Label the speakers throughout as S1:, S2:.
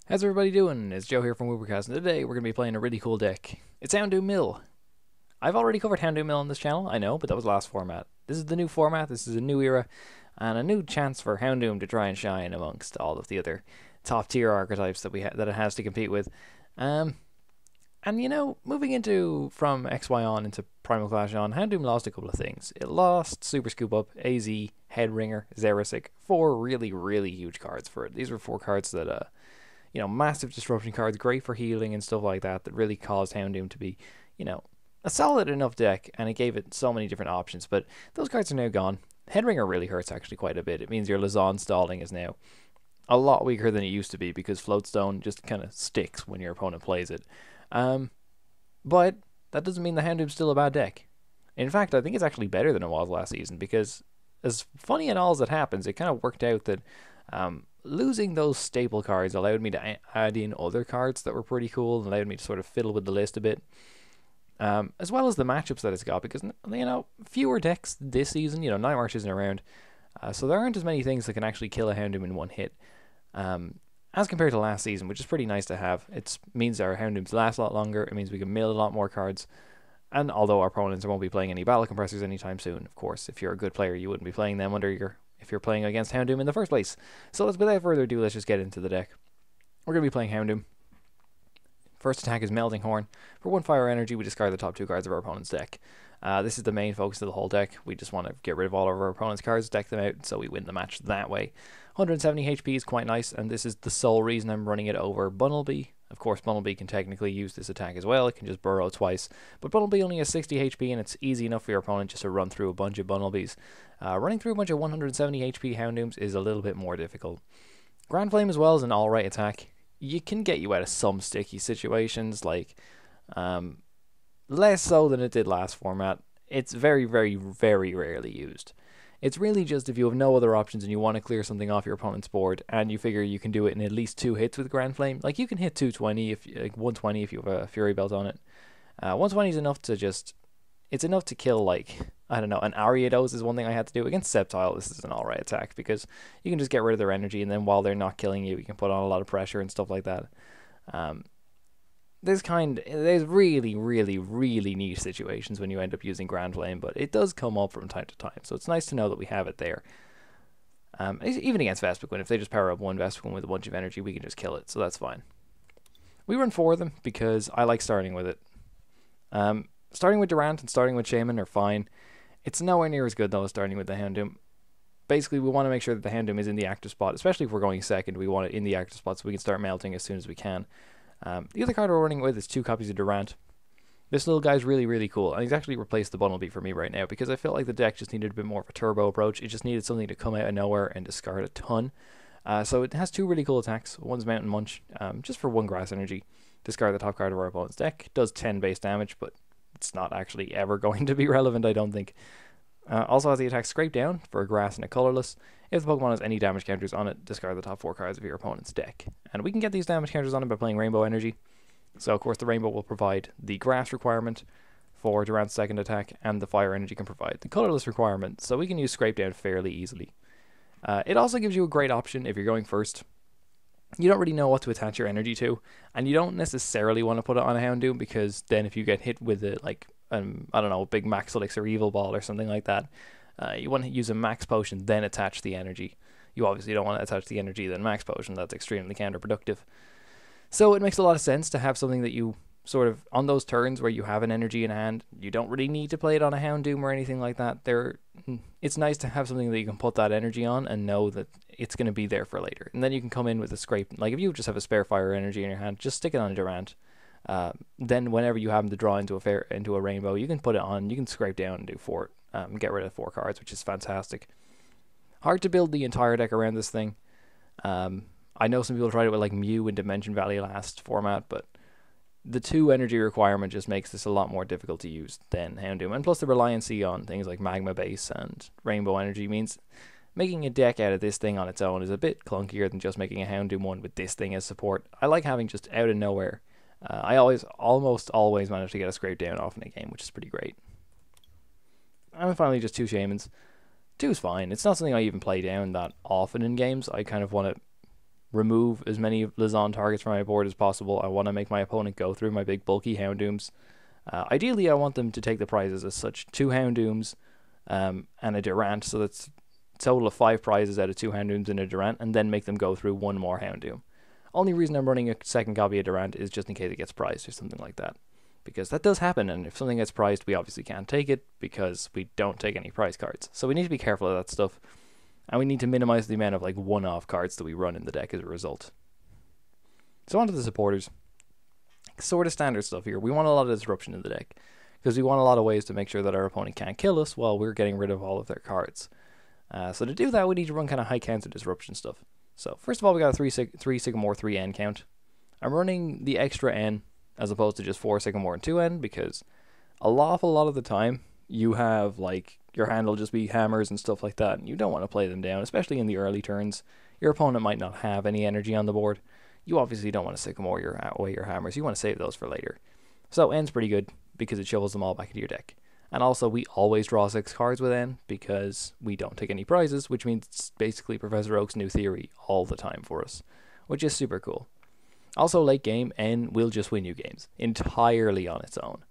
S1: How's everybody doing? It's Joe here from Woobercast, and today we're going to be playing a really cool deck. It's Houndoom-Mill. I've already covered Houndoom-Mill on this channel, I know, but that was the last format. This is the new format, this is a new era, and a new chance for Houndoom to try and shine amongst all of the other top tier archetypes that that it has to compete with. And you know, moving into from XY on into Primal Clash on, Houndoom lost a couple of things. It lost Super Scoop Up, AZ, Headringer, Xerasic, four really huge cards for it. These were four cards that you know, massive disruption cards, great for healing and stuff like that, that really caused Houndoom to be, you know, a solid enough deck, and it gave it so many different options, but those cards are now gone. Headringer really hurts actually quite a bit. It means your Lysandre stalling is now a lot weaker than it used to be, because Float Stone just kind of sticks when your opponent plays it. But that doesn't mean the Houndoom's still a bad deck. In fact, I think it's actually better than it was last season, because as funny and all as it happens, it kind of worked out that losing those staple cards allowed me to add in other cards that were pretty cool and allowed me to sort of fiddle with the list a bit. As well as the matchups that it's got, because, you know, fewer decks this season, you know, Night March isn't around, so there aren't as many things that can actually kill a Houndoom in one hit, as compared to last season, which is pretty nice to have. It means our Houndooms last a lot longer, it means we can mill a lot more cards, and although our opponents won't be playing any battle compressors anytime soon, of course, if you're a good player, you wouldn't be playing them if you're playing against Houndoom in the first place. So without further ado, let's just get into the deck. We're going to be playing Houndoom. First attack is Melting Horn. For 1 fire energy, we discard the top 2 cards of our opponent's deck. This is the main focus of the whole deck. We just want to get rid of all of our opponent's cards, deck them out, so we win the match that way. 170 HP is quite nice, and this is the sole reason I'm running it over Bunnelby. Of course, Bunnelby can technically use this attack as well. It can just burrow twice, but Bunnelby only has 60 HP, and it's easy enough for your opponent just to run through a bunch of Bunnelbys. Running through a bunch of 170 HP Houndooms is a little bit more difficult. Grand Flame as well is an alright attack. You can get you out of some sticky situations, like less so than it did last format. It's very rarely used. It's really just if you have no other options and you want to clear something off your opponent's board, and you figure you can do it in at least 2 hits with Grand Flame. Like, you can hit 220 like 120 if you have a Fury Belt on it. 120 is enough to just, it's enough to kill, like, I don't know, an Ariados is one thing I had to do. Against Sceptile, this is an alright attack, because you can just get rid of their energy, and then while they're not killing you, you can put on a lot of pressure and stuff like that. There's really niche situations when you end up using Grand Flame, but it does come up from time to time, so it's nice to know that we have it there. Even against Vespiquen, if they just power up one Vespiquen with a bunch of energy, we can just kill it, so that's fine. We run 4 of them because I like starting with it. Starting with Durant and starting with Shaymin are fine. It's nowhere near as good though as starting with the Houndoom. Basically, we want to make sure that the Houndoom is in the active spot, especially if we're going second. We want it in the active spot so we can start melting as soon as we can. The other card we're running with is 2 copies of Durant. This little guy's really cool, and he's actually replaced the Bunnelby for me right now, because I felt like the deck just needed a bit more of a turbo approach. It just needed something to come out of nowhere and discard a ton. So it has 2 really cool attacks. One's Mountain Munch, just for 1 grass energy. Discard the top card of our opponent's deck. Does 10 base damage, but it's not actually ever going to be relevant, I don't think. Also has the attack Scrape Down for a grass and a colorless. If the Pokemon has any damage counters on it, discard the top 4 cards of your opponent's deck. And we can get these damage counters on it by playing Rainbow Energy. So of course the Rainbow will provide the grass requirement for Durant's second attack, and the fire energy can provide the colorless requirement, so we can use Scrape Down fairly easily. It also gives you a great option if you're going first. You don't really know what to attach your energy to, and you don't necessarily want to put it on a Houndoom, because then if you get hit with it, like, I don't know, a big Max Elixir Evil Ball or something like that, you want to use a Max Potion, then attach the energy. You obviously don't want to attach the energy, then Max Potion. That's extremely counterproductive. So it makes a lot of sense to have something that you sort of, on those turns where you have an energy in hand, you don't really need to play it on a Houndoom or anything like that. It's nice to have something that you can put that energy on and know that it's going to be there for later. And then you can come in with a scrape. Like, if you just have a spare fire energy in your hand, just stick it on a Durant. Then whenever you happen to draw into a rainbow, you can put it on, you can scrape down and do 4, get rid of 4 cards, which is fantastic. Hard to build the entire deck around this thing. I know some people tried it with like Mew and Dimension Valley last format, but the 2 energy requirement just makes this a lot more difficult to use than Houndoom. And plus the reliancy on things like Magma Base and Rainbow Energy means making a deck out of this thing on its own is a bit clunkier than just making a Houndoom one with this thing as support. I like having just out of nowhere. I almost always manage to get a Scrape Down off in a game, which is pretty great. And finally, just 2 Shaymins. 2's fine. It's not something I even play down that often in games. I kind of want to remove as many Lysandre targets from my board as possible. I want to make my opponent go through my big bulky Houndooms. Ideally, I want them to take the prizes as such. 2 Houndooms and a Durant, so that's a total of 5 prizes out of 2 Houndooms and a Durant, and then make them go through 1 more Houndoom. Only reason I'm running a second copy of Durant is just in case it gets prized or something like that. Because that does happen, and if something gets prized, we obviously can't take it because we don't take any prize cards. So we need to be careful of that stuff, and we need to minimize the amount of like one-off cards that we run in the deck as a result. So on to the supporters. Sort of standard stuff here. We want a lot of disruption in the deck, because we want a lot of ways to make sure that our opponent can't kill us while we're getting rid of all of their cards. So to do that, we need to run kind of high counter disruption stuff. So first of all, we got a 3 Sycamore 3N count. I'm running the extra N as opposed to just 4 Sycamore and 2N, because a lot of the time you have like your hand will just be hammers and stuff like that, and you don't want to play them down, especially in the early turns. Your opponent might not have any energy on the board. You obviously don't want to Sycamore away your hammers. You want to save those for later. So N's pretty good because it shovels them all back into your deck. And also we always draw 6 cards with N because we don't take any prizes, which means it's basically Professor Oak's new theory all the time for us, which is super cool. Also, late game, N will just win you games entirely on its own.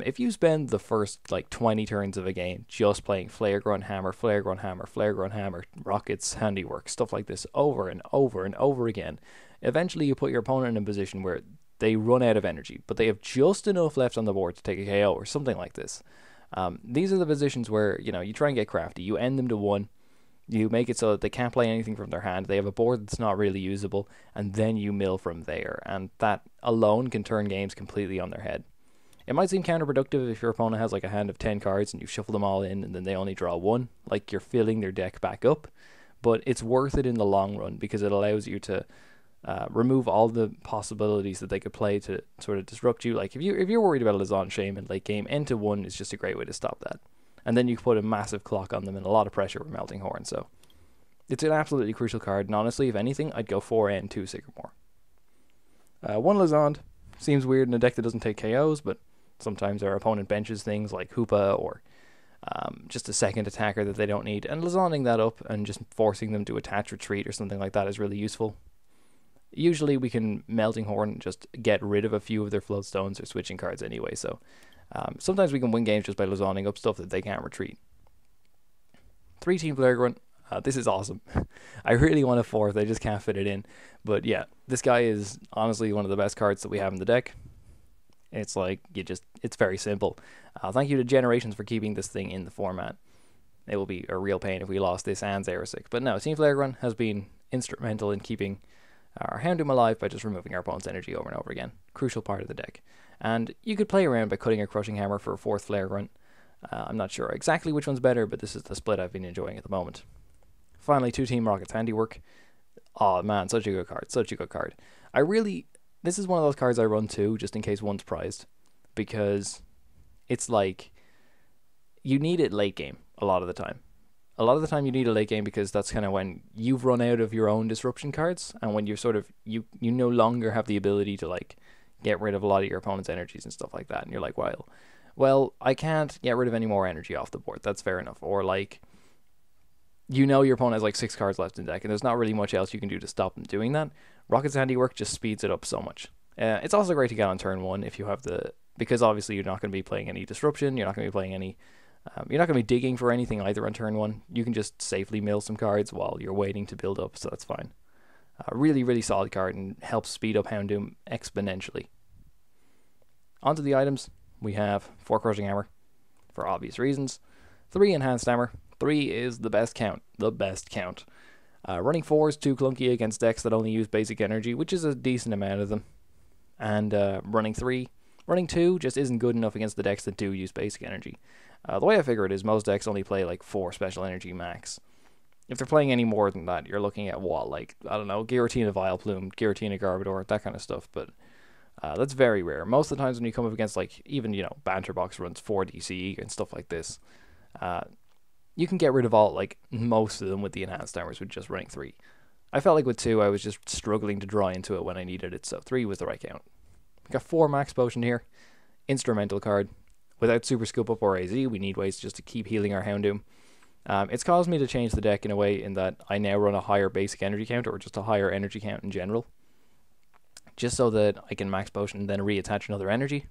S1: If you spend the first like 20 turns of a game just playing Flare Grunt Hammer, Flare Grunt Hammer, Flare Grunt Hammer, Rockets, Handiwork, stuff like this over and over and over again, eventually you put your opponent in a position where they run out of energy, but they have just enough left on the board to take a KO or something like this. These are the positions where, you know, you try and get crafty. You end them to 1. You make it so that they can't play anything from their hand. They have a board that's not really usable, and then you mill from there. And that alone can turn games completely on their head. It might seem counterproductive if your opponent has like a hand of 10 cards and you shuffle them all in and then they only draw 1, like you're filling their deck back up. But it's worth it in the long run because it allows you to remove all the possibilities that they could play to sort of disrupt you. Like if you're worried about a Lysandre Shaymin late game, N to 1 is just a great way to stop that. And then you can put a massive clock on them and a lot of pressure with Melting Horn. So it's an absolutely crucial card. And honestly, if anything, I'd go 4N 2 Sycamore. 1 Lysandre seems weird in a deck that doesn't take KOs, but sometimes our opponent benches things like Hoopa or just a second attacker that they don't need. And Lysandring that up and just forcing them to attach retreat or something like that is really useful. Usually we can Melting Horn just get rid of a few of their Float Stones or switching cards anyway, so sometimes we can win games just by Lysandring up stuff that they can't retreat. 3 Team Flare Grunt. This is awesome. I really want a 4th, I just can't fit it in. But yeah, this guy is honestly one of the best cards that we have in the deck. It's like, it's very simple. Thank you to Generations for keeping this thing in the format. It will be a real pain if we lost this and Xerosic. But no, Team Flare Grunt has been instrumental in keeping our Houndoom alive by just removing our opponent's energy over and over again. Crucial part of the deck. And you could play around by cutting a Crushing Hammer for a 4th Flare Grunt. I'm not sure exactly which one's better, but this is the split I've been enjoying at the moment. Finally, 2 Team Rockets Handiwork. Oh man, such a good card, such a good card. This is one of those cards I run too, just in case one's prized, because it's like, you need it late game a lot of the time. A lot of the time you need a late game because that's kind of when you've run out of your own disruption cards, and when you're sort of, you no longer have the ability to like get rid of a lot of your opponent's energies and stuff like that, and you're like, well, I can't get rid of any more energy off the board, that's fair enough. Or like, you know your opponent has like 6 cards left in the deck, and there's not really much else you can do to stop them doing that. Rocket's Handiwork just speeds it up so much. It's also great to get on turn 1 if you have because obviously you're not going to be playing any disruption, you're not going to be playing any, you're not going to be digging for anything either on turn 1. You can just safely mill some cards while you're waiting to build up, so that's fine. Really, really solid card and helps speed up Houndoom exponentially. Onto the items, we have 4 Crushing Hammer, for obvious reasons. 3 Enhanced Hammer. 3 is the best count. Running 4 is too clunky against decks that only use basic energy, which is a decent amount of them. And running 2 just isn't good enough against the decks that do use basic energy. The way I figure it is most decks only play like 4 special energy max. If they're playing any more than that, you're looking at what, like, I don't know, Giratina Vileplume, Giratina Garbodor, that kind of stuff, but that's very rare. Most of the times when you come up against, like, even, you know, Banter Box runs 4 DCE and stuff like this, you can get rid of all, like, most of them with the Enhanced Hammers with just running 3. I felt like with 2, I was just struggling to draw into it when I needed it, so 3 was the right count. We got 4 Max Potion here. Instrumental card. Without Super Scoop Up or AZ, we need ways just to keep healing our Houndoom. It's caused me to change the deck in a way in that I now run a higher basic energy count, or just a higher energy count in general, just so that I can max potion and then reattach another energy.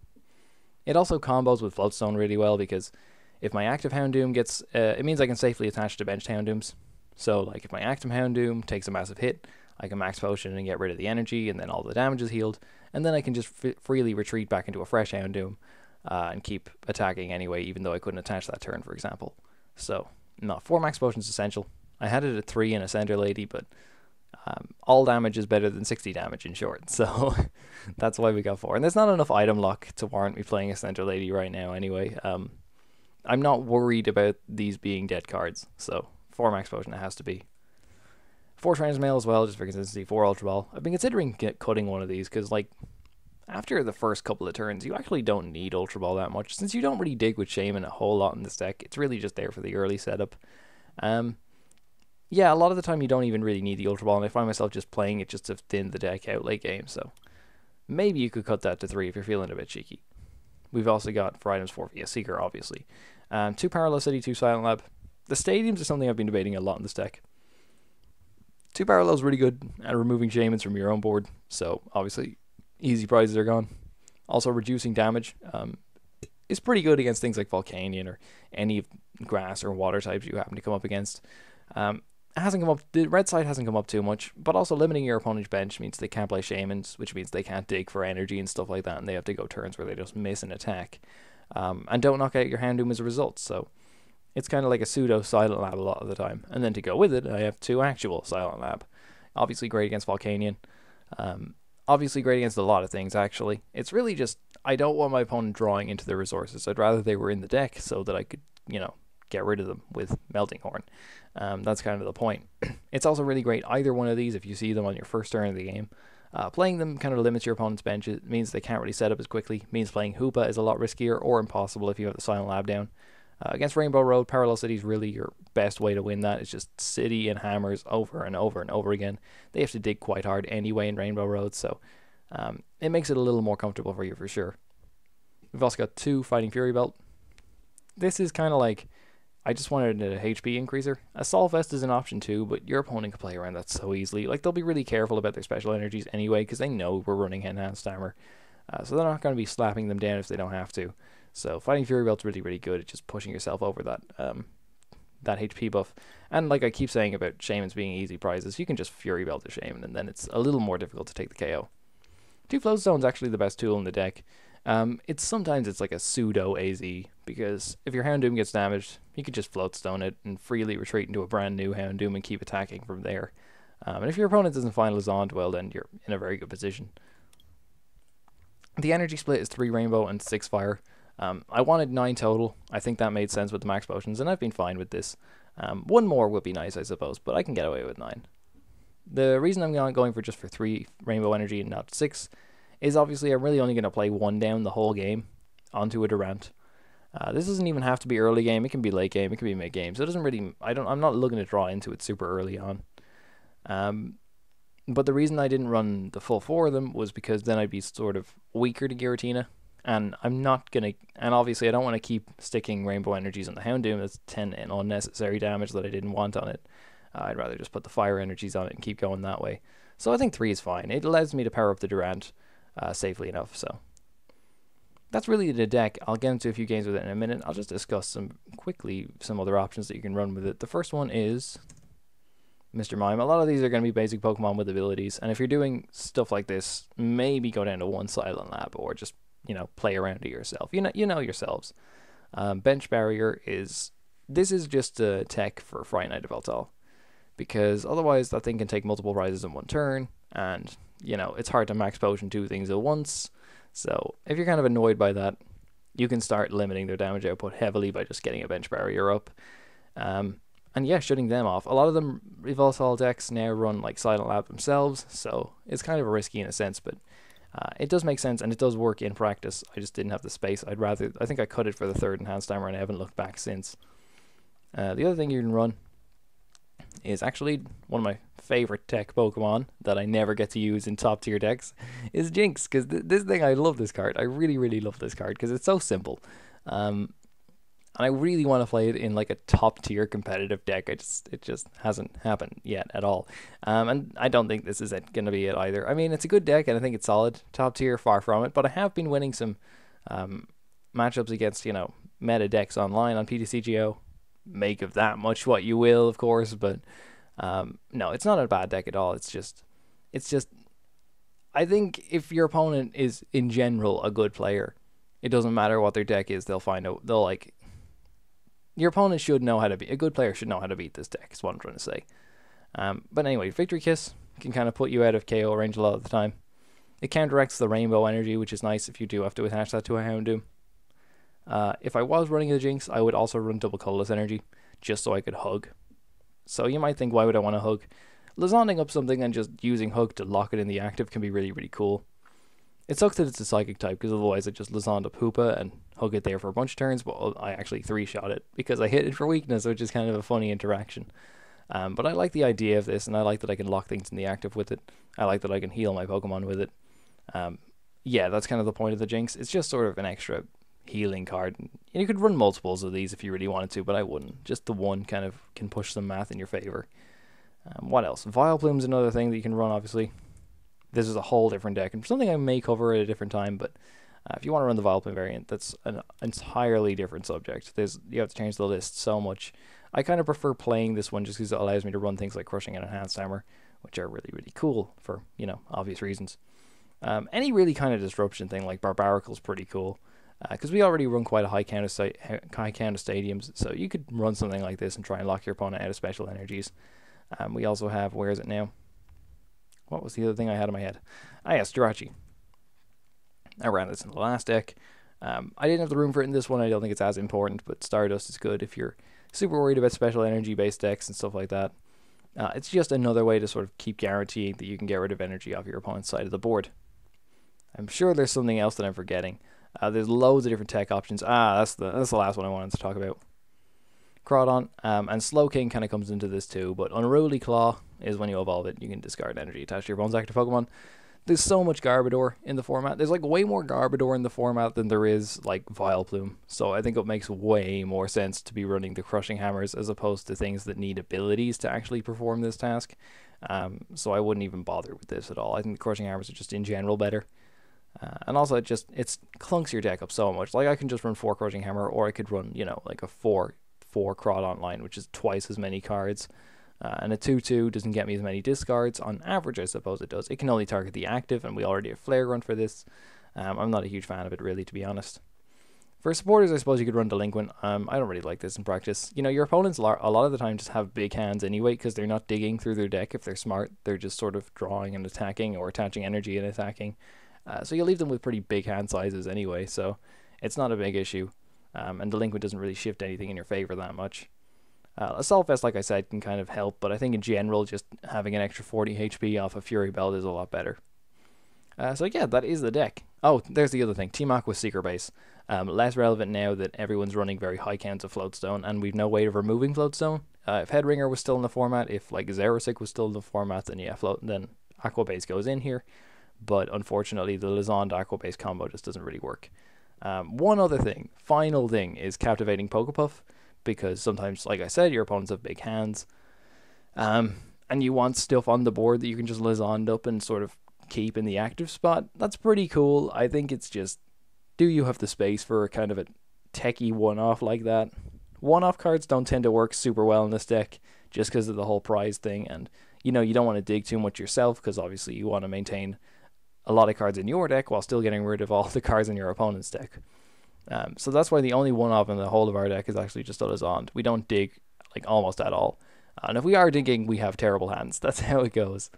S1: It also combos with Float Stone really well, because if my active Houndoom gets, it means I can safely attach to benched Houndooms. So like if my active Houndoom takes a massive hit, I can max potion and get rid of the energy, and then all the damage is healed, and then I can just freely retreat back into a fresh Houndoom and keep attacking anyway, even though I couldn't attach that turn, for example. So no, 4 max potions is essential. I had it at 3 in a Center Lady, but all damage is better than 60 damage in short, so that's why we got 4. And there's not enough item luck to warrant me playing a Center Lady right now anyway. I'm not worried about these being dead cards, so 4 max potion it has to be. 4 Trainers Mail as well, just for consistency. 4 Ultra Ball. I've been considering cutting one of these, because like after the first couple of turns, you actually don't need Ultra Ball that much, since you don't really dig with Shaymin a whole lot in this deck. It's really just there for the early setup. Yeah, a lot of the time you don't even really need the Ultra Ball, and I find myself just playing it just to thin the deck out late game, so maybe you could cut that to 3 if you're feeling a bit cheeky. We've also got, for items 4, Seeker, obviously. 2 Parallel City, 2 Silent Lab. The stadiums are something I've been debating a lot in this deck. 2 Parallel's really good at removing Shaymins from your own board, so obviously easy prizes are gone. Also, reducing damage is pretty good against things like Volcanion or any grass or water types you happen to come up against. It hasn't come up, the red side hasn't come up too much, but also limiting your opponent's bench means they can't play Shaymins, which means they can't dig for energy and stuff like that, and they have to go turns where they just miss an attack. And don't knock out your Houndoom as a result, so it's kind of like a pseudo Silent Lab a lot of the time. And then to go with it, I have 2 actual Silent Lab. Obviously great against Volcanion. Obviously great against a lot of things, actually. It's really just, I don't want my opponent drawing into their resources. I'd rather they were in the deck so that I could, get rid of them with Melting Horn. That's kind of the point. It's also really great, either one of these, if you see them on your first turn of the game. Playing them kind of limits your opponent's bench. It means they can't really set up as quickly. It means playing Hoopa is a lot riskier or impossible if you have the Silent Lab down. Against Rainbow Road, Parallel City is really your best way to win that. It's just City and Hammers over and over and over again. They have to dig quite hard anyway in Rainbow Road, so it makes it a little more comfortable for you for sure. We've also got 2 Fighting Fury Belt. This is kind of like, I just wanted a HP increaser. Assault Vest is an option too, but your opponent can play around that so easily. Like, they'll be really careful about their special energies anyway, because they know we're running Enhanced Hammer. So they're not going to be slapping them down if they don't have to. So Fighting Fury Belt's really, really good at just pushing yourself over that that HP buff. And like I keep saying about Shaymins being easy prizes, you can just Fury Belt a Shaymin, and then it's a little more difficult to take the KO. 2 Float Stone's actually the best tool in the deck. Sometimes it's like a pseudo AZ, because if your Houndoom gets damaged, you can just Float Stone it and freely retreat into a brand new Houndoom and keep attacking from there. And if your opponent doesn't find Lysandre, well, then you're in a very good position. The energy split is 3 Rainbow and 6 Fire. I wanted 9 total. I think that made sense with the max potions, and I've been fine with this. 1 more would be nice, I suppose, but I can get away with 9. The reason I'm not going for just for 3 Rainbow Energy and not 6 is obviously I'm really only going to play 1 down the whole game onto a Durant. This doesn't even have to be early game. It can be late game. It can be mid game. So it doesn't really. I'm not looking to draw into it super early on. But the reason I didn't run the full 4 of them was because then I'd be sort of weaker to Giratina, and I'm not gonna. And obviously I don't want to keep sticking Rainbow Energies on the Houndoom. That's 10 unnecessary damage that I didn't want on it. I'd rather just put the Fire Energies on it and keep going that way. So I think 3 is fine. It allows me to power up the Durant safely enough. So that's really the deck. I'll get into a few games with it in a minute. I'll just discuss some other options that you can run with it. The first one is Mr. Mime. A lot of these are going to be basic Pokemon with abilities, and if you're doing stuff like this, maybe go down to 1 Silent Lab, or just play around it yourself. You know yourselves. Bench Barrier is just a tech for Fright Night of Eltal, because otherwise that thing can take multiple prizes in 1 turn, and it's hard to max potion 2 things at once. So if you're kind of annoyed by that, you can start limiting their damage output heavily by just getting a bench barrier up. And yeah, shutting them off. A lot of them Evoltol decks now run like Silent Lab themselves, so it's kind of risky in a sense, but it does make sense and it does work in practice. I just didn't have the space. I think I cut it for the 3rd Enhanced Hammer and I haven't looked back since. The other thing you can run is actually one of my favorite tech Pokemon that I never get to use in top tier decks is Jinx, because this thing, I love this card. I really, really love this card because it's so simple. And I really want to play it in like a top tier competitive deck. It just hasn't happened yet at all. And I don't think this is going to be it either. I mean, it's a good deck and I think it's solid. Top tier, far from it. But I have been winning some matchups against, you know, meta decks online on PTCGO. Make of that much what you will, of course. But no, it's not a bad deck at all. It's just, I think if your opponent is in general a good player, it doesn't matter what their deck is. They'll find out. They'll like. Your opponent should know how to beat. A good player should know how to beat this deck. Is what I'm trying to say. But anyway, Victory Kiss can kind of put you out of KO range a lot of the time. It counteracts the Rainbow energy, which is nice if you do have to attach that to a Houndoom. If I was running the Jinx, I would also run double colorless energy, just so I could hug. So you might think, why would I want to hug? Lysanding up something and just using hug to lock it in the active can be really, really cool. It sucks that it's a psychic type, because otherwise I just Lysand up Hoopa and hug it there for a bunch of turns, but I actually 3-shot it because I hit it for weakness, which is kind of a funny interaction. But I like the idea of this, and I like that I can lock things in the active with it. I like that I can heal my Pokemon with it. Yeah, that's kind of the point of the Jinx. It's just sort of an extra healing card. And you could run multiples of these if you really wanted to, but I wouldn't. Just the one kind of can push some math in your favor. What else? Vileplume's another thing that you can run, obviously. This is a whole different deck, and something I may cover at a different time, but if you want to run the Vileplume variant, that's an entirely different subject. You have to change the list so much. I kind of prefer playing this one just because it allows me to run things like Crushing and Enhanced Hammer, which are really, really cool for, you know, obvious reasons. Any really kind of disruption thing like Barbaracle is pretty cool, because we already run quite a high count of stadiums, so you could run something like this and try and lock your opponent out of special energies. We also have, where is it now? What was the other thing I had in my head? Ah, yes, Jirachi. I ran this in the last deck. I didn't have the room for it in this one. I don't think it's as important, but Stardust is good if you're super worried about special energy based decks and stuff like that. It's just another way to sort of keep guaranteeing that you can get rid of energy off your opponent's side of the board. I'm sure there's something else that I'm forgetting. There's loads of different tech options. That's the last one I wanted to talk about. Crawdon, and Slowking kind of comes into this too, but Unruly Claw is when you evolve it, you can discard energy attached to your opponent's active Pokemon. There's so much Garbodor in the format. There's like way more Garbodor in the format than there is like Vileplume, so I think it makes way more sense to be running the Crushing Hammers as opposed to things that need abilities to actually perform this task. So I wouldn't even bother with this at all. I think the Crushing Hammers are just in general better. And also it clunks your deck up so much. Like I can just run 4 Crushing Hammer, or I could run, you know, like a 4 Crawdon line, which is twice as many cards. And a 2/2 doesn't get me as many discards. On average, I suppose it does. It can only target the active, and we already have Flare Grunt for this. I'm not a huge fan of it, really, to be honest. For supporters, I suppose you could run Delinquent. I don't really like this in practice. You know, your opponents a lot of the time just have big hands anyway, because they're not digging through their deck if they're smart. They're just sort of drawing and attacking, or attaching energy and attacking. So you leave them with pretty big hand sizes anyway, so it's not a big issue. And Delinquent doesn't really shift anything in your favor that much. Assault Vest, like I said, can kind of help, but I think in general, just having an extra 40 HP off a Fury Belt is a lot better. So yeah, that is the deck. Oh, there's the other thing. Team Aqua's Seeker Base. Less relevant now that everyone's running very high counts of Float Stone, and we've no way of removing Float Stone. If Headringer was still in the format, if like Xerosic was still in the format, then yeah, then Aqua Base goes in here. But unfortunately, the Lysandre Aqua Base combo just doesn't really work. One other thing, final thing, is Captivating Pokepuff. Because sometimes, like I said, your opponents have big hands. And you want stuff on the board that you can just Lysandre up and sort of keep in the active spot. That's pretty cool. I think it's just, do you have the space for kind of a techie one-off like that? One-off cards don't tend to work super well in this deck, just because of the whole prize thing. And, you know, you don't want to dig too much yourself, because obviously you want to maintain a lot of cards in your deck while still getting rid of all the cards in your opponent's deck. So that's why the only one-off in the whole of our deck is actually just a Lysandre. We don't dig like almost at all. And if we are digging, we have terrible hands. That's how it goes.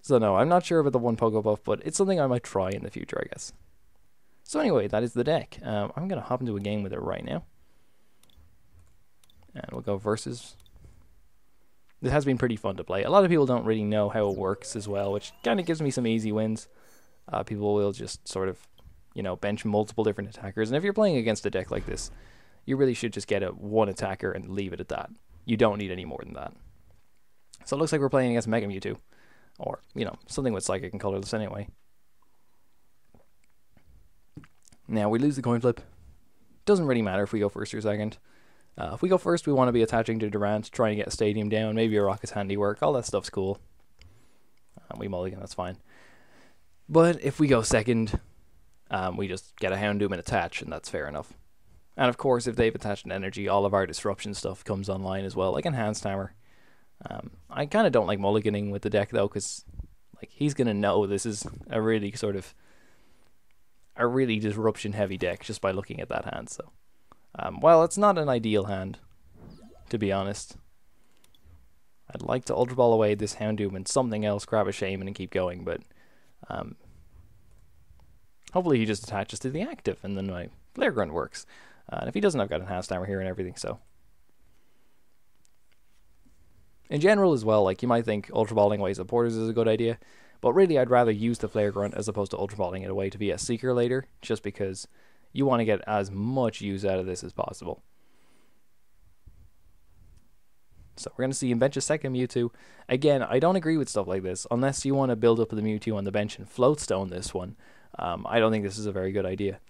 S1: So no, I'm not sure about the one Pokebuff, but it's something I might try in the future, I guess. So anyway, that is the deck. I'm going to hop into a game with it right now. And we'll go versus. This has been pretty fun to play. A lot of people don't really know how it works as well, which kind of gives me some easy wins. People will just sort of, you know, bench multiple different attackers. And if you're playing against a deck like this, you really should just get one attacker and leave it at that. You don't need any more than that. So it looks like we're playing against Mega Mewtwo. Or, you know, something with Psychic and Colorless anyway. Now, we lose the coin flip. Doesn't really matter if we go first or second. If we go first, we want to be attaching to Durant, trying to get a stadium down, maybe a Rocket's Handiwork. All that stuff's cool. We mulligan, that's fine. But if we go second, we just get a Houndoom and attach, and that's fair enough. And of course, if they've attached an energy, all of our disruption stuff comes online as well, like Enhanced Hammer. I kind of don't like mulliganing with the deck, though, because like he's going to know this is a really disruption-heavy deck just by looking at that hand, so... well, it's not an ideal hand, to be honest. I'd like to Ultra Ball away this Houndoom and something else, grab a Shaymin and keep going, but hopefully he just attaches to the active, and then my Flare Grunt works. And if he doesn't, I've got Enhanced Hammer here and everything, so... In general as well, like, you might think Ultra Balling away supporters is a good idea, but really I'd rather use the Flare Grunt as opposed to Ultra Balling it away to be a Seeker later, just because you want to get as much use out of this as possible. So we're going to see him bench a second Mewtwo. Again, I don't agree with stuff like this. Unless you want to build up the Mewtwo on the bench and Float Stone this one, I don't think this is a very good idea.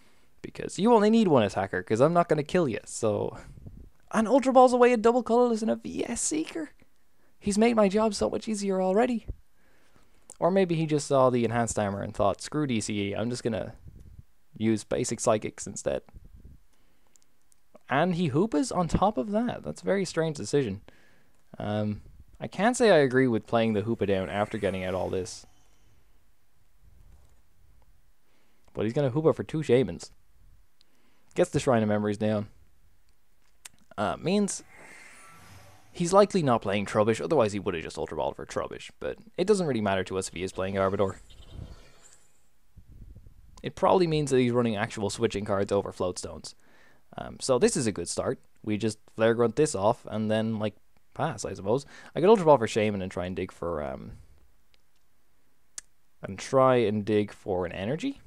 S1: Because you only need one attacker, because I'm not going to kill you. So, and Ultra Balls away a double colorless and a VS Seeker. He's made my job so much easier already. Or maybe he just saw the Enhanced Hammer and thought, screw DCE, I'm just going to use basic Psychics instead. And he Hoopas on top of that. That's a very strange decision. I can't say I agree with playing the Hoopa down after getting out all this. But he's going to Hoopa for 2 Shaymins. Gets the Shrine of Memories down. Means he's likely not playing Trubbish, otherwise he would have just Ultra Balled for Trubbish. But it doesn't really matter to us if he is playing Arbiter. It probably means that he's running actual switching cards over Float Stones. So this is a good start. We just Flare Grunt this off, and then, like, pass, I suppose. I could Ultra Ball for Shaymin and try and dig for, an energy?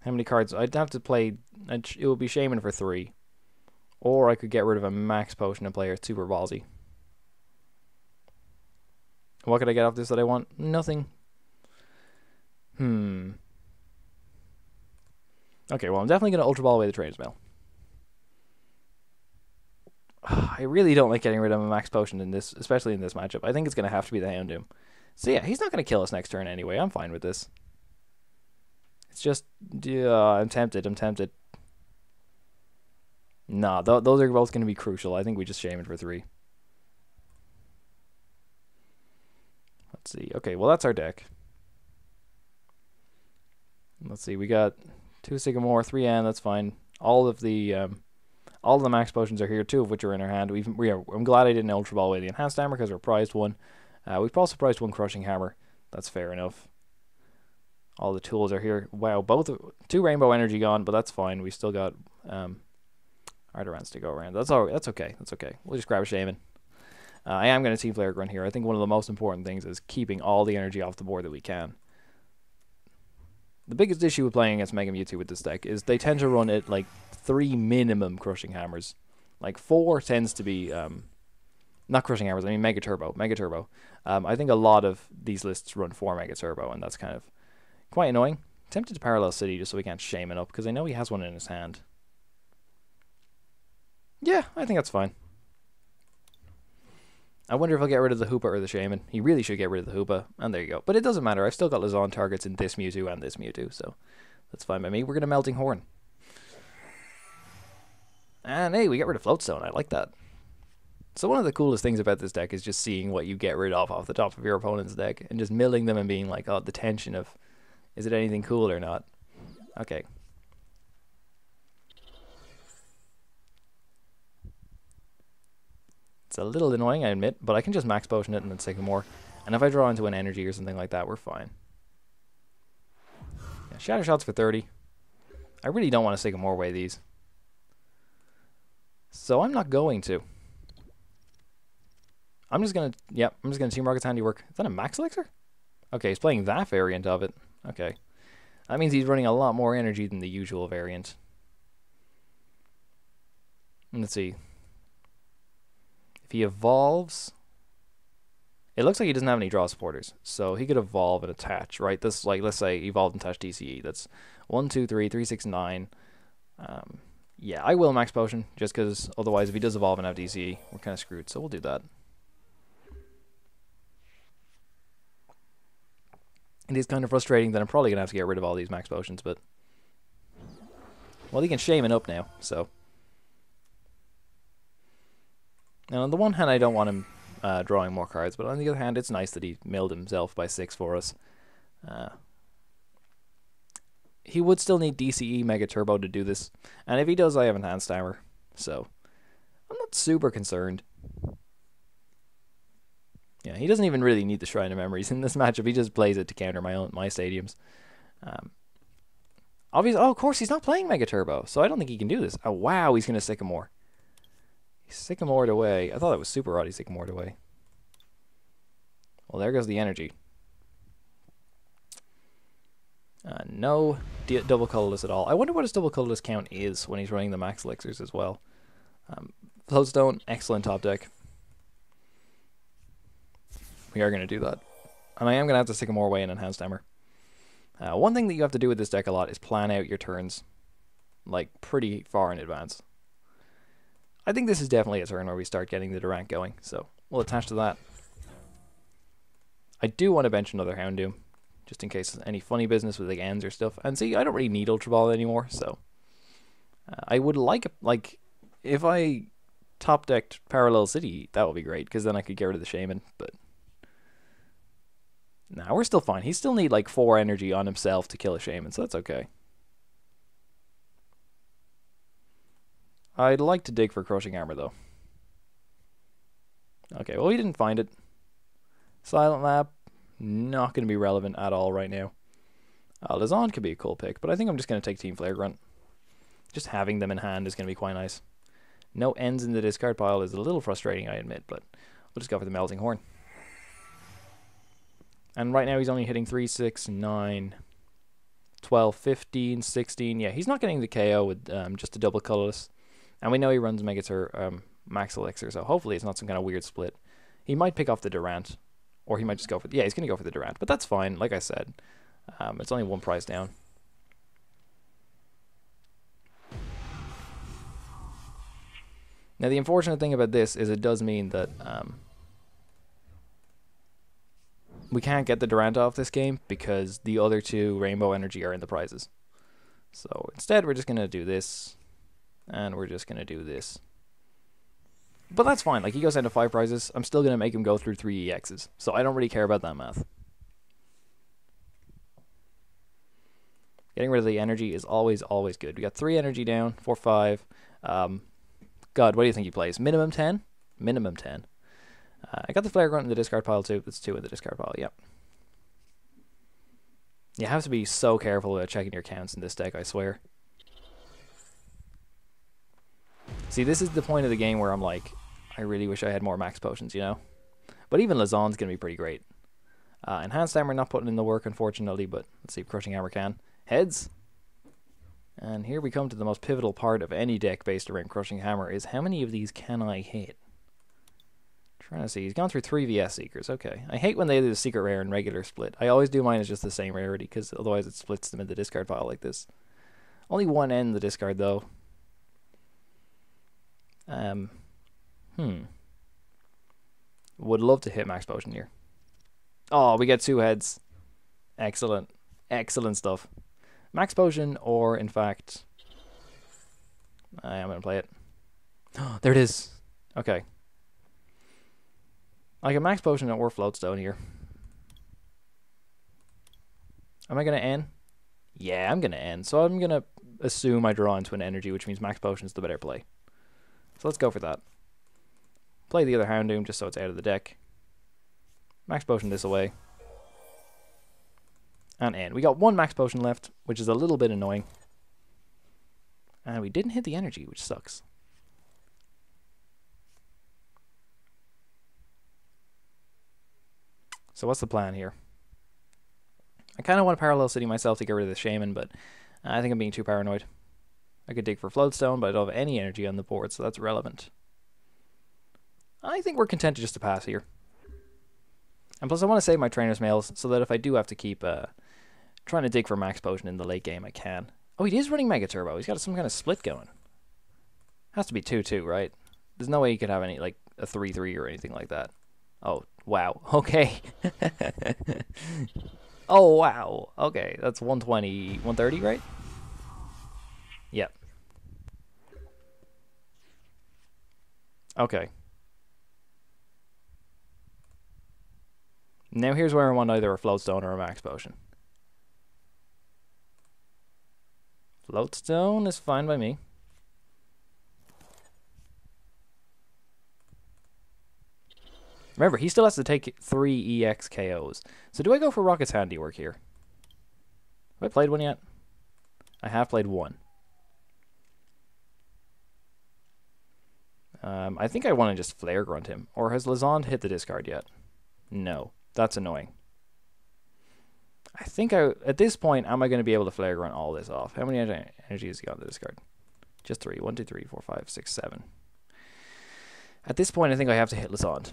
S1: How many cards? I'd have to play, it would be Shaymin for 3. Or I could get rid of a Max Potion and play a Super Ballsy. What could I get off this that I want? Nothing. Okay, well, I'm definitely going to Ultra Ball away the Trainers Mail. I really don't like getting rid of a Max Potion in this, especially in this matchup. I think it's going to have to be the Houndoom. So yeah, he's not going to kill us next turn anyway. I'm fine with this. It's just, I'm tempted. Nah, those are both going to be crucial. I think we just Shaymin for 3. Let's see. Okay, well, that's our deck. Let's see. We got 2 Sycamore, 3 N. That's fine. All of the Max Potions are here, 2 of which are in our hand. I'm glad I didn't Ultra Ball away the Enhanced Hammer because we're prized 1. We've also prized 1 Crushing Hammer. That's fair enough. All the tools are here. Wow, 2 Rainbow Energy gone, but that's fine. We still got Ardorants to go around. That's all. That's okay. That's okay. We'll just grab a Shaymin. I am going to Team Flare Grunt here. I think one of the most important things is keeping all the energy off the board that we can. The biggest issue with playing against Mega Mewtwo with this deck is they tend to run it like 3 minimum Crushing Hammers. Like 4 tends to be not Crushing Hammers. I mean Mega Turbo. Mega Turbo. I think a lot of these lists run 4 Mega Turbo, and that's kind of quite annoying. Tempted to Parallel City just so we can't Shaymin up because I know he has one in his hand. Yeah, I think that's fine. I wonder if I'll get rid of the Hoopa or the Shaymin. He really should get rid of the Hoopa, and there you go. But it doesn't matter. I've still got Lysandre targets in this Mewtwo and this Mewtwo, so that's fine by me. We're going to Melting Horn. And hey, we get rid of Float Stone. I like that. So one of the coolest things about this deck is just seeing what you get rid of off the top of your opponent's deck and just milling them and being like, oh, the tension of, is it anything cool or not? Okay. It's a little annoying, I admit, but I can just Max Potion it and then Sycamore. And if I draw into an energy or something like that, we're fine. Yeah, Shatter Shots for 30. I really don't want to Sycamore away these. So I'm not going to. I'm just going to Team Rocket's Handiwork. Is that a Max Elixir? Okay, he's playing that variant of it. Okay. That means he's running a lot more energy than the usual variant. Let's see. If he evolves, it looks like he doesn't have any draw supporters, so he could evolve and attach, right? This, like, let's say evolve and attach DCE. That's 1, 2, 3, 3, 6, 9. Yeah, I will Max Potion, just because otherwise if he does evolve and have DCE, we're kind of screwed, so we'll do that. It is kind of frustrating that I'm probably going to have to get rid of all these Max Potions, but... Well, he can Shaymin up now, so... Now, on the one hand, I don't want him drawing more cards, but on the other hand, it's nice that he milled himself by 6 for us. He would still need DCE Mega Turbo to do this, and if he does, I have Enhanced Hammer, so I'm not super concerned. Yeah, he doesn't even really need the Shrine of Memories in this matchup. He just plays it to counter my stadiums. Obviously, oh, of course, he's not playing Mega Turbo, so I don't think he can do this. Oh, wow, he's going to Sycamore. He's Sycamored away. I thought that was super odd he Sycamored away. Well, there goes the energy. No double colorless at all. I wonder what his double colorless count is when he's running the max elixirs as well. Float Stone, excellent top deck. We are going to do that. And I am going to have to Sycamore away an Enhanced Hammer. One thing that you have to do with this deck a lot is plan out your turns, like, pretty far in advance. I think this is definitely a turn where we start getting the Durant going, so we'll attach to that. I do want to bench another Houndoom, just in case any funny business with like ends or stuff. And see, I don't really need Ultra Ball anymore, so I would like if I top decked Parallel City, that would be great, because then I could get rid of the Shaymin, but nah, we're still fine. He still need like 4 energy on himself to kill a Shaymin, so that's okay. I'd like to dig for Crushing Hammer, though. Okay, well, he didn't find it. Silent Lab, not going to be relevant at all right now. Lysandre could be a cool pick, but I think I'm just going to take Team Flare Grunt. Just having them in hand is going to be quite nice. No ends in the discard pile is a little frustrating, I admit, but we'll just go for the Melting Horn. And right now he's only hitting 3, 6, 9, 12, 15, 16. Yeah, he's not getting the KO with just a double colorless. And we know he runs Max Elixir, so hopefully it's not some kind of weird split. He might pick off the Durant, or he might just go for... Yeah, he's going to go for the Durant, but that's fine, like I said. It's only 1 prize down. Now, the unfortunate thing about this is it does mean that we can't get the Durant off this game because the other 2 Rainbow Energy are in the prizes. So instead, we're just going to do this. And we're just going to do this. But that's fine. Like, he goes down to 5 prizes. I'm still going to make him go through 3 EXs. So I don't really care about that math. Getting rid of the energy is always, always good. We got 3 energy down. 4, 5. God, what do you think he plays? Minimum 10? Minimum 10. I got the Flare Grunt in the discard pile too. That's 2 in the discard pile, yep. You have to be so careful about checking your counts in this deck, I swear. See, this is the point of the game where I'm like, I really wish I had more max potions, you know? But even Lysandre's going to be pretty great. Enhanced Hammer not putting in the work, unfortunately, but let's see if Crushing Hammer can. Heads. And here we come to the most pivotal part of any deck based around Crushing Hammer, is how many of these can I hit? Trying to see, he's gone through 3 VS Seekers, okay. I hate when they do the secret rare and regular split. I always do mine as just the same rarity, because otherwise it splits them in the discard pile like this. Only 1 end in the discard, though. Would love to hit Max Potion here. Oh, we get 2 heads. Excellent. Excellent stuff. Max Potion, or in fact... I am going to play it. Oh, there it is. Okay. I can Max Potion or Float Stone here. Am I going to end? Yeah, I'm going to end. So I'm going to assume I draw into an energy, which means Max Potion is the better play. So let's go for that. Play the other Houndoom just so it's out of the deck. Max Potion this away. And end. We got 1 Max Potion left, which is a little bit annoying. And we didn't hit the energy, which sucks. So what's the plan here? I kind of want to Parallel City myself to get rid of the Shaymin, but I think I'm being too paranoid. I could dig for Float Stone, but I don't have any energy on the board, so that's relevant. I think we're content just to pass here. And plus I want to save my Trainers Mails, so that if I do have to keep trying to dig for Max Potion in the late game, I can. Oh, he is running Mega Turbo. He's got some kind of split going. Has to be 2-2, right? There's no way you could have any, like, a 3-3 or anything like that. Oh, wow. Okay. Oh, wow. Okay, that's 120, 130, right? Yep. Okay. Now here's where I want either a Float Stone or a Max Potion. Float Stone is fine by me. Remember, he still has to take 3 EX KOs. So do I go for Rocket's Handiwork here? Have I played one yet? I have played one. I think I want to just Flare Grunt him. Or has Lysandre hit the discard yet? No. That's annoying. I think at this point, am I going to be able to Flare Grunt all this off? How many energy has he got in the discard? Just 3. 1, 2, 3, 4, 5, 6, 7. At this point, I think I have to hit Lysandre.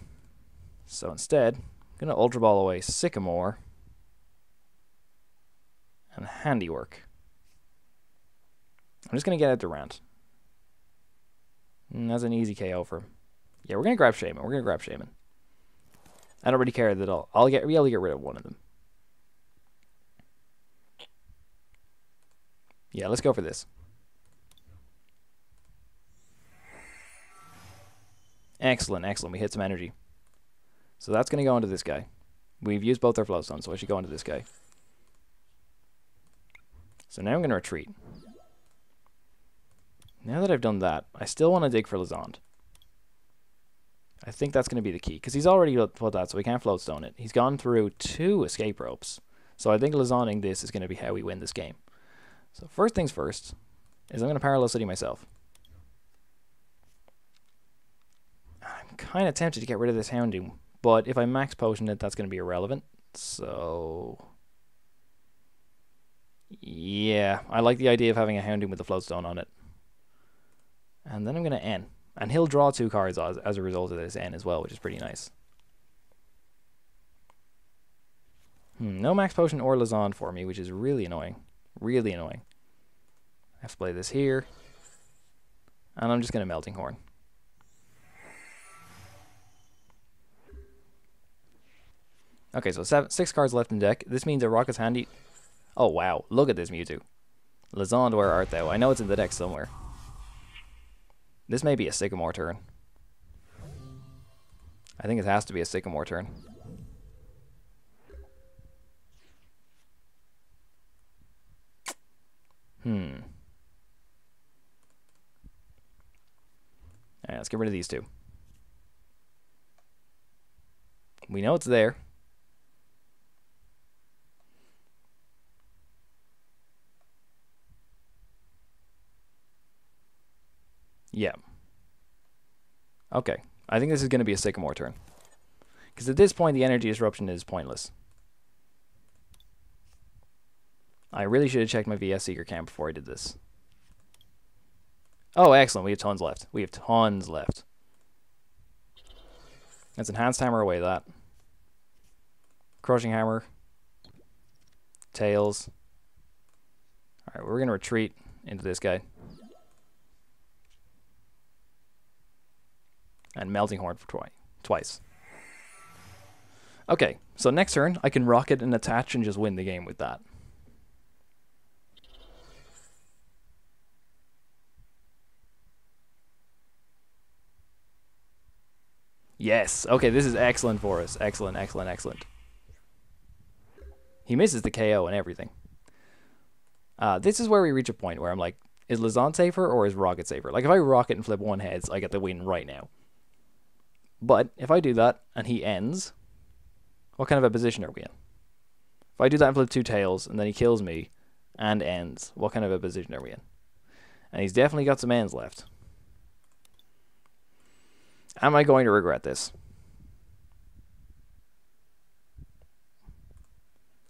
S1: So instead, I'm going to Ultra Ball away Sycamore and Handiwork. I'm just going to get a Durant. And that's an easy KO for him. Yeah, we're going to grab Shaymin. We're going to grab Shaymin. I don't really care that I'll be able to get rid of one of them. Yeah, let's go for this. Excellent, excellent. We hit some energy. So that's going to go into this guy. We've used both our Float Stones, so I should go into this guy. So now I'm going to retreat. Now that I've done that, I still want to dig for Lysandre. I think that's going to be the key, because he's already put that, so we can't Float Stone it. He's gone through 2 escape ropes. So I think Lysandre-ing this is going to be how we win this game. So first things first, is I'm going to Parallel City myself. I'm kind of tempted to get rid of this Houndoom, but if I Max Potion it, that's going to be irrelevant. So yeah, I like the idea of having a Houndoom with the Float Stone on it. And then I'm going to N. And he'll draw 2 cards as a result of this N as well, which is pretty nice. No Max Potion or Lysandre for me, which is really annoying. Really annoying. I have to play this here. And I'm just going to Melting Horn. Okay, so 6 cards left in deck. This means a Rocket's Handy... Oh, wow. Look at this Mewtwo. Lysandre, where art thou? I know it's in the deck somewhere. This may be a Sycamore turn. I think it has to be a Sycamore turn. Alright, let's get rid of these 2. We know it's there. Yeah. Okay. I think this is going to be a Sycamore turn. Because at this point, the energy disruption is pointless. I really should have checked my VS Seeker camp before I did this. Oh, excellent. We have tons left. We have tons left. Let's Enhanced Hammer away that. Crushing Hammer. Tails. Alright, we're going to retreat into this guy. And Melting Horn for twice. Okay, so next turn, I can Rocket and attach and just win the game with that. Yes, okay, this is excellent for us. Excellent, excellent, excellent. He misses the KO and everything. This is where we reach a point where I'm like, is Lysandre safer or is Rocket safer? Like, if I Rocket and flip 1 heads, I get the win right now. But if I do that and he ends, what kind of a position are we in? If I do that and flip 2 tails and then he kills me and ends, what kind of a position are we in? And he's definitely got some ends left. Am I going to regret this?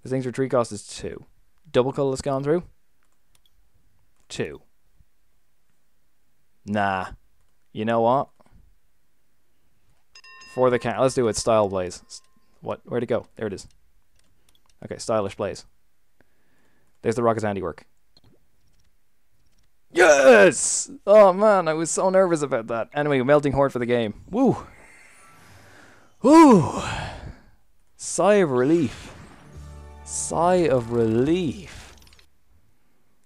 S1: This thing's retreat cost is 2. Double Cull has gone through? 2. Nah. You know what? For the count, let's do it. Style Blaze. What? Where'd it go? There it is. Okay, Stylish Blaze. There's the Rocket's Handiwork. Yes! Oh man, I was so nervous about that. Anyway, Melting Horde for the game. Woo! Woo! Sigh of relief. Sigh of relief.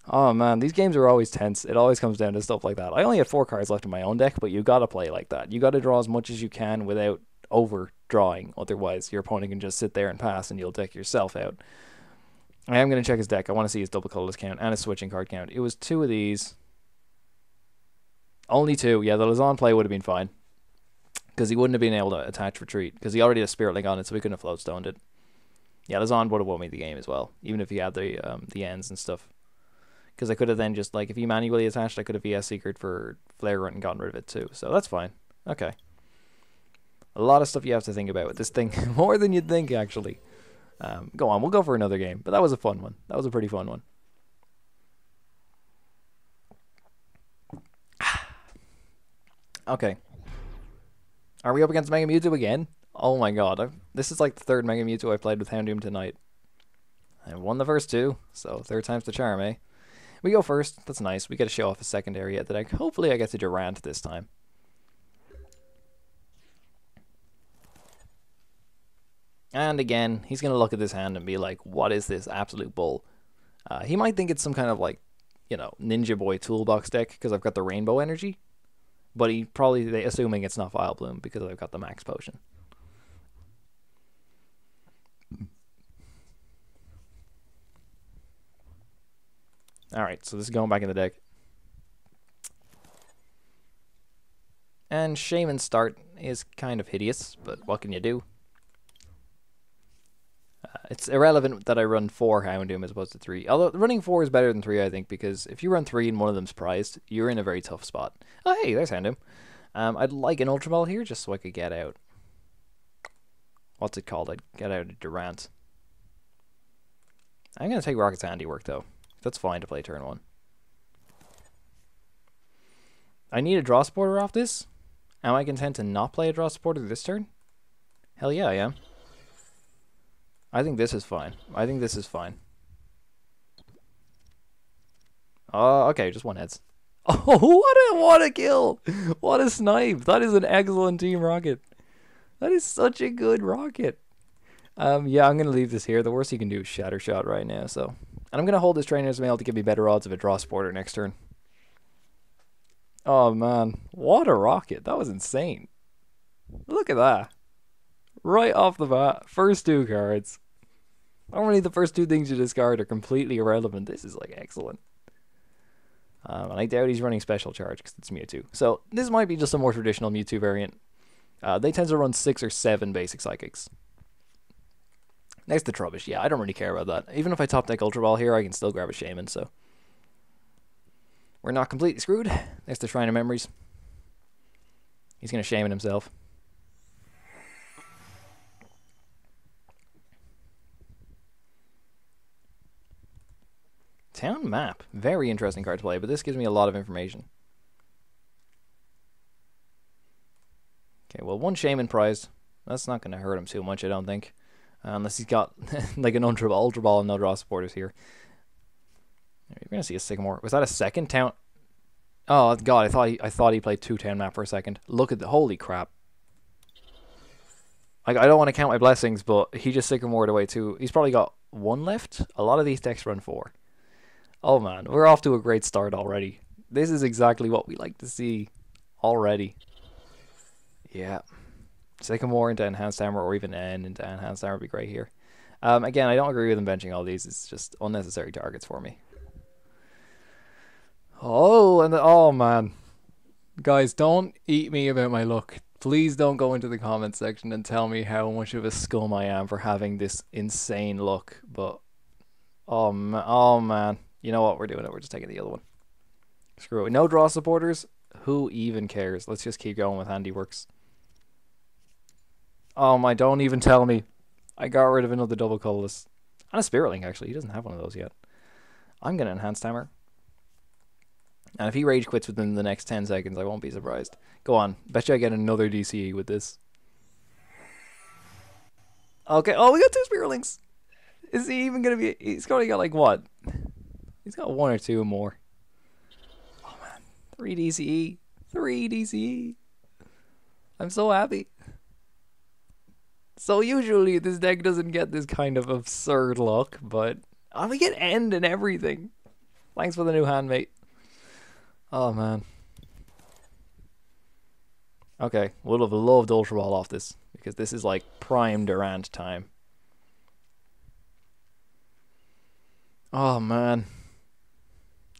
S1: Oh man, these games are always tense. It always comes down to stuff like that. I only have 4 cards left in my own deck, but you gotta play like that. You gotta draw as much as you can without overdrawing. Otherwise, your opponent can just sit there and pass and you'll deck yourself out. I am going to check his deck. I want to see his double colorless count and his switching card count. It was 2 of these. Only 2. Yeah, the Lysandre play would have been fine. Because he wouldn't have been able to attach retreat. Because he already had a Spirit Link on it, so he couldn't have float stoned it. Yeah, Lysandre would have won me the game as well. Even if he had the ends and stuff. Because I could have then just, like, if he manually attached, I could have VS Secret for Flare Grunt and gotten rid of it too. So that's fine. Okay. A lot of stuff you have to think about with this thing. More than you'd think, actually. Go on, we'll go for another game. But that was a fun one. That was a pretty fun one. Okay. Are we up against Mega Mewtwo again? Oh my god. This is like the 3rd Mega Mewtwo I played with Houndoom tonight. I won the first 2, so 3rd time's the charm, eh? We go first. That's nice. We get to show off a secondary at the deck. Hopefully I get to Durant this time. And again, he's going to look at this hand and be like, what is this absolute bull? He might think it's some kind of like, you know, Ninja Boy toolbox deck because I've got the Rainbow Energy. But he probably assuming it's not File Bloom because I've got the Max Potion. Alright, so this is going back in the deck. And Shaymin's start is kind of hideous, but what can you do? It's irrelevant that I run 4 Houndoom as opposed to 3. Although running 4 is better than 3, I think, because if you run 3 and one of them's prized, you're in a very tough spot. Oh, hey, there's Houndoom. I'd like an Ultra Ball here just so I could get out. What's it called? I'd get out of Durant. I'm going to take Rocket's Handiwork, though. That's fine to play turn 1. I need a draw supporter off this. Am I content to not play a draw supporter this turn? Hell yeah, I am. I think this is fine. I think this is fine. Oh, okay, just 1 heads. Oh, what a kill! What a snipe! That is an excellent Team Rocket. That is such a good rocket. Yeah, I'm gonna leave this here. The worst he can do is Shatter Shot right now. So, and I'm gonna hold this Trainer's Mail to give me better odds of a draw supporter next turn. Oh man, what a rocket! That was insane. Look at that. Right off the bat, first 2 cards. Normally the first 2 things you discard are completely irrelevant. This is like excellent. And I doubt he's running Special Charge because it's Mewtwo. So this might be just a more traditional Mewtwo variant. They tend to run 6 or 7 basic Psychics. Next to Trubbish, yeah, I don't really care about that. Even if I top deck Ultra Ball here, I can still grab a Shaymin, so. We're not completely screwed. Next to Shrine of Memories. He's going to Shaymin himself. Town Map. Very interesting card to play, but this gives me a lot of information. Okay, well, 1 Shaymin prized. That's not going to hurt him too much, I don't think. Unless he's got like an Ultra Ball and no draw supporters here. You're going to see a Sycamore. Was that a second town? Oh, God, I thought he played 2 Town Map for a second. Look at the... Holy crap. Like, I don't want to count my blessings, but he just Sycamored away too. He's probably got 1 left. A lot of these decks run 4. Oh man, we're off to a great start already. This is exactly what we like to see already. Yeah. Sycamore into Enhanced Hammer or even N into Enhanced Hammer would be great here. Again, I don't agree with him benching all these. It's just unnecessary targets for me. Oh, and oh man. Guys, don't eat me about my luck. Please don't go into the comments section and tell me how much of a scum I am for having this insane luck. But, oh man. You know what? We're doing it. We're just taking the other one. Screw it. No draw supporters. Who even cares? Let's just keep going with Handiworks. Oh my, don't even tell me. I got rid of another double colorless. And a Spirit Link, actually. He doesn't have one of those yet. I'm going to Enhanced Hammer. And if he rage quits within the next 10 seconds, I won't be surprised. Go on. Bet you I get another DCE with this. Okay. Oh, we got 2 Spirit Links. Is he even going to be... He's only got like what? He's got 1 or 2 more. 3 DCE. 3 DCE. I'm so happy. So usually this deck doesn't get this kind of absurd luck, but we get end and everything. Thanks for the new hand, mate. Oh, man. Okay, would have loved Ultra Ball off this, because this is like prime Durant time. Oh, man.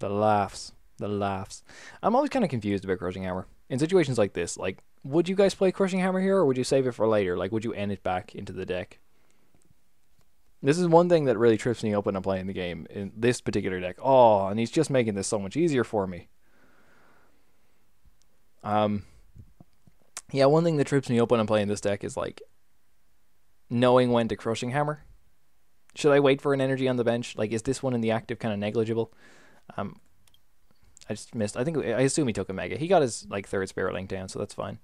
S1: The laughs. The laughs. I'm always kind of confused about Crushing Hammer. In situations like this, like, would you guys play Crushing Hammer here, or would you save it for later? Like, would you end it back into the deck? This is one thing that really trips me up when I'm playing the game in this particular deck. Oh, and he's just making this so much easier for me. Yeah, one thing that trips me up when I'm playing this deck is, like, knowing when to Crushing Hammer. Should I wait for an energy on the bench? Like, is this one in the active kind of negligible? I just missed. I assume he took a Mega. He got his, like, third Spirit Link down, so that's fine.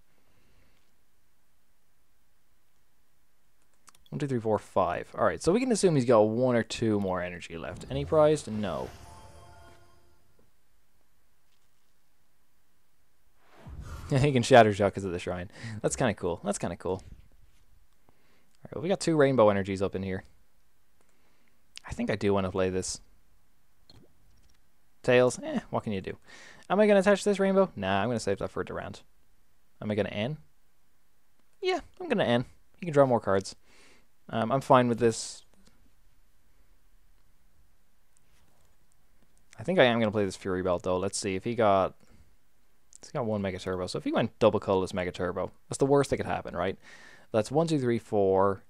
S1: 1, 2, 3, 4, 5. Alright, so we can assume he's got 1 or 2 more energy left. Any prized? No. He can Shatter Shot because of the Shrine. That's kind of cool. That's kind of cool. Alright, well, we got 2 Rainbow Energies up in here. I think I do want to play this. Tails? What can you do? Am I going to attach this Rainbow? Nah, I'm going to save that for Durant. Am I going to N? Yeah, I'm going to N. You can draw more cards. I'm fine with this. I think I am going to play this Fury Belt, though. Let's see if he got... He's got 1 Mega Turbo. So if he went double colorless Mega Turbo, that's the worst that could happen, right? That's 1, 2, 3, 4.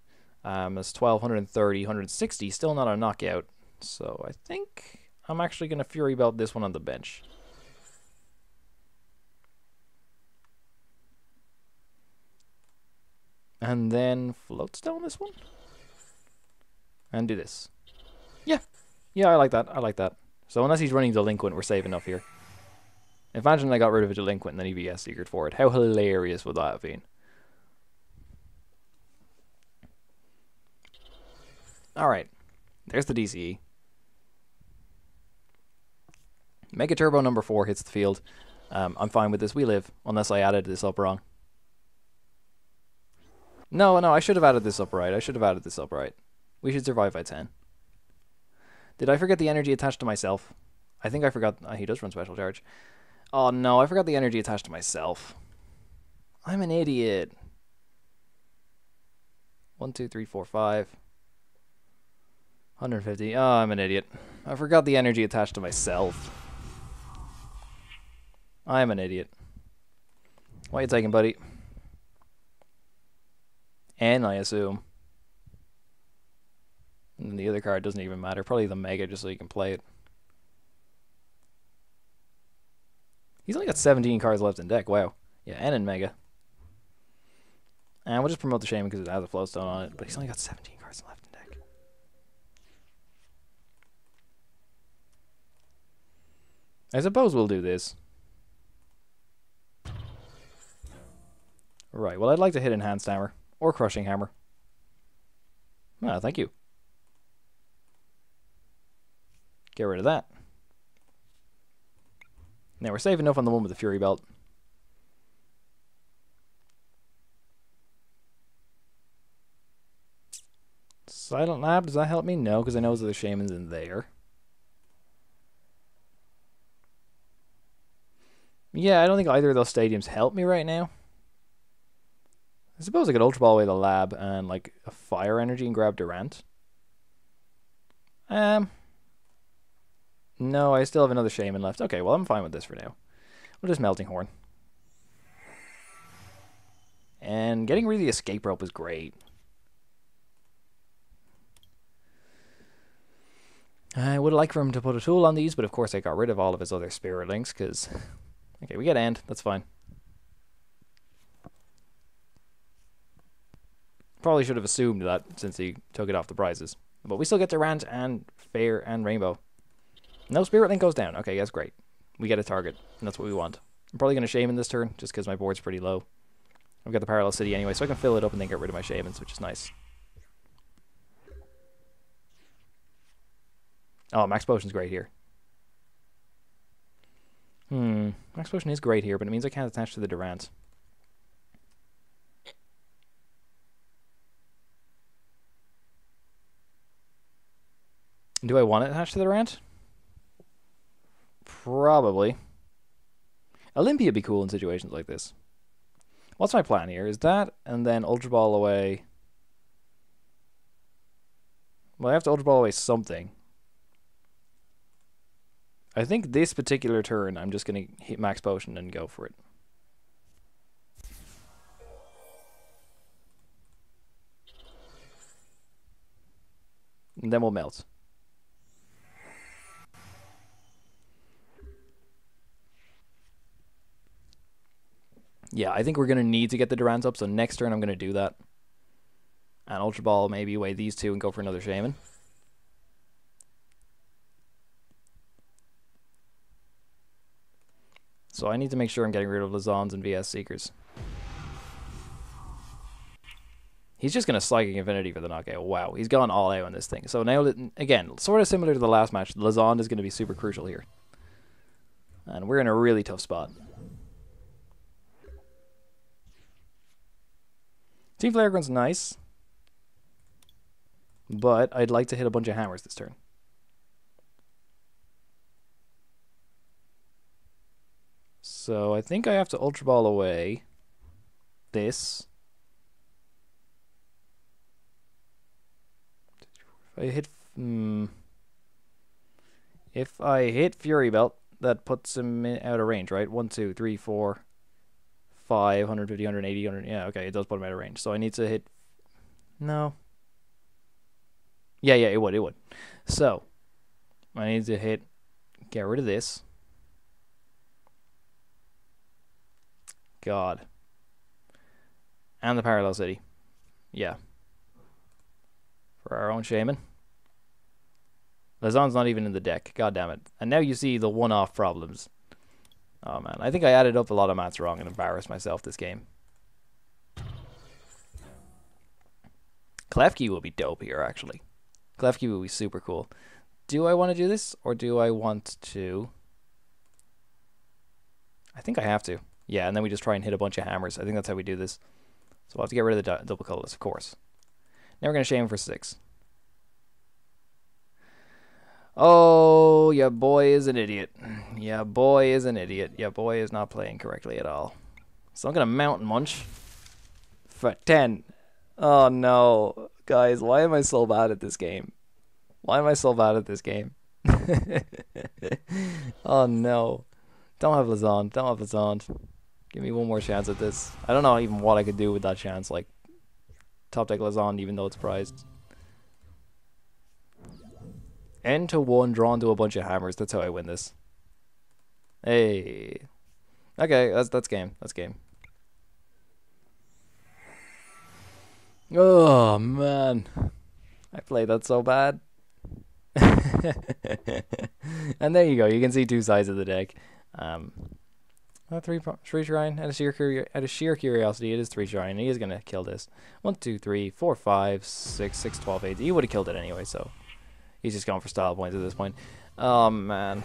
S1: That's 12, 130, 160. Still not a knockout. So I think I'm actually going to Fury Belt this one on the bench. And then Float Stone this one. And do this. Yeah. Yeah, I like that. I like that. So unless he's running Delinquent, we're safe enough here. Imagine I got rid of a Delinquent and then EVS Seekered for it. How hilarious would that have been? Alright. There's the DCE. Mega Turbo number 4 hits the field. I'm fine with this. We live. Unless I added this up wrong. No, I should have added this up right. I should have added this up right. We should survive by 10. Did I forget the energy attached to myself? I think I forgot. He does run Special Charge. Oh no, I forgot the energy attached to myself. I'm an idiot. 1, 2, 3, 4, 5. 150. Oh, I'm an idiot. I forgot the energy attached to myself. I'm an idiot. What are you taking, buddy? N, I assume. And the other card doesn't even matter. Probably the Mega, just so you can play it. He's only got 17 cards left in deck. Wow. Yeah, N and Mega. And we'll just promote the Shaymin because it has a Float Stone on it. But he's only got 17 cards left in deck. I suppose we'll do this. Right, well, I'd like to hit Enhanced Hammer. Or Crushing Hammer. Ah, thank you. Get rid of that. Now we're safe enough on the one with the Fury Belt. Silent Lab, does that help me? No, because I know there's Shaymins in there. Yeah, I don't think either of those stadiums help me right now. I suppose I could Ultra Ball away the lab and like a Fire Energy and grab Durant. No, I still have another Shaymin left. Okay, well I'm fine with this for now. We'll just Melting Horn. And getting rid of the Escape Rope is great. I would like for him to put a tool on these, but of course I got rid of all of his other Spirit Links because... Okay, we get End. That's fine. Probably should have assumed that since he took it off the prizes. But we still get Durant and Fair and Rainbow. No Spirit Link goes down. Okay, that's great. We get a target, and that's what we want. I'm probably going to Shaymin this turn, just because my board's pretty low. I've got the Parallel City anyway, so I can fill it up and then get rid of my Shaymins, which is nice. Oh, Max Potion's great here. Max Potion is great here, but it means I can't attach to the Durant. Do I want it attached to the Durant? Probably. Olympia would be cool in situations like this. What's my plan here? Is that, and then Ultra Ball away... Well, I have to Ultra Ball away something. I think this particular turn, I'm just going to hit Max Potion and go for it. And then we'll melt. Yeah, I think we're going to need to get the Durant up, so next turn I'm going to do that. And Ultra Ball maybe away these two and go for another Shaymin. So I need to make sure I'm getting rid of Lysandres and VS Seekers. He's just going to Psychic Infinity for the knockout. Wow, he's gone all out on this thing. So now, again, sort of similar to the last match, Lysandres is going to be super crucial here. And we're in a really tough spot. Team Flare Grunt's nice. But I'd like to hit a bunch of hammers this turn. So I think I have to Ultra Ball away this. If I hit Fury Belt, that puts him out of range, right? 1, 2, 3, 4, 5, 150, 180, 100. Yeah, okay, it does put him out of range. So I need to hit... No. Yeah, it would. So, I need to hit... Get rid of this. God. And the Parallel City. Yeah. For our own Shaymin. Lysandre's not even in the deck. God damn it. And now you see the one-off problems. Oh man, I think I added up a lot of mats wrong and embarrassed myself this game. Klefki will be dope here, actually. Klefki will be super cool. Do I want to do this, or do I want to... I think I have to. Yeah, and then we just try and hit a bunch of hammers. I think that's how we do this. So we'll have to get rid of the double colorless, of course. Now we're going to Shaymin for 6. Oh, your boy is an idiot. Your boy is an idiot. Your boy is not playing correctly at all. So I'm going to Mountain Munch for 10. Oh, no. Guys, why am I so bad at this game? Why am I so bad at this game? Oh, no. Don't have Lysandre. Don't have Lysandre. Give me one more chance at this. I don't know even what I could do with that chance. Like, top deck Lysandre, even though it's prized. End to 1, drawn to a bunch of hammers. That's how I win this. Hey. Okay, that's game. That's game. Oh, man. I played that so bad. And there you go. You can see two sides of the deck. 3 Shrine. Out of sheer curiosity, it is 3 Shrine. He is going to kill this. 1, 2, 3, 4, 5, 6, 12, 8. He would have killed it anyway, so... He's just going for style points at this point. Oh, man.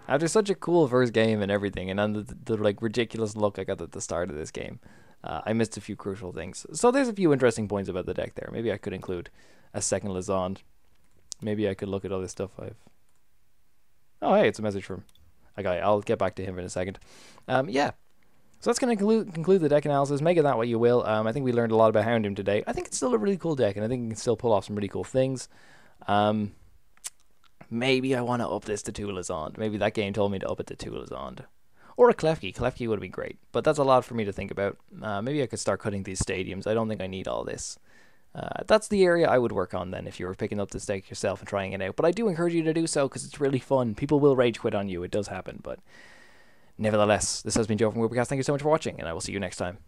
S1: After such a cool first game and everything, and then the like ridiculous look I got at the start of this game, I missed a few crucial things. So there's a few interesting points about the deck there. Maybe I could include a second Lysandre. Maybe I could look at other stuff I've... Oh, hey, it's a message from a guy. I'll get back to him in a second. Yeah. So that's going to conclude the deck analysis. Make it that way you will. I think we learned a lot about Houndoom today. I think it's still a really cool deck, and I think you can still pull off some really cool things. Maybe I want to up this to 2 Lysandre. Maybe that game told me to up it to 2 Lysandre. Or a Klefki. Klefki would have been great. But that's a lot for me to think about. Maybe I could start cutting these stadiums. I don't think I need all this. That's the area I would work on then if you were picking up this deck yourself and trying it out. But I do encourage you to do so because it's really fun. People will rage quit on you. It does happen, but... Nevertheless, this has been Joe from Woobercast. Thank you so much for watching, and I will see you next time.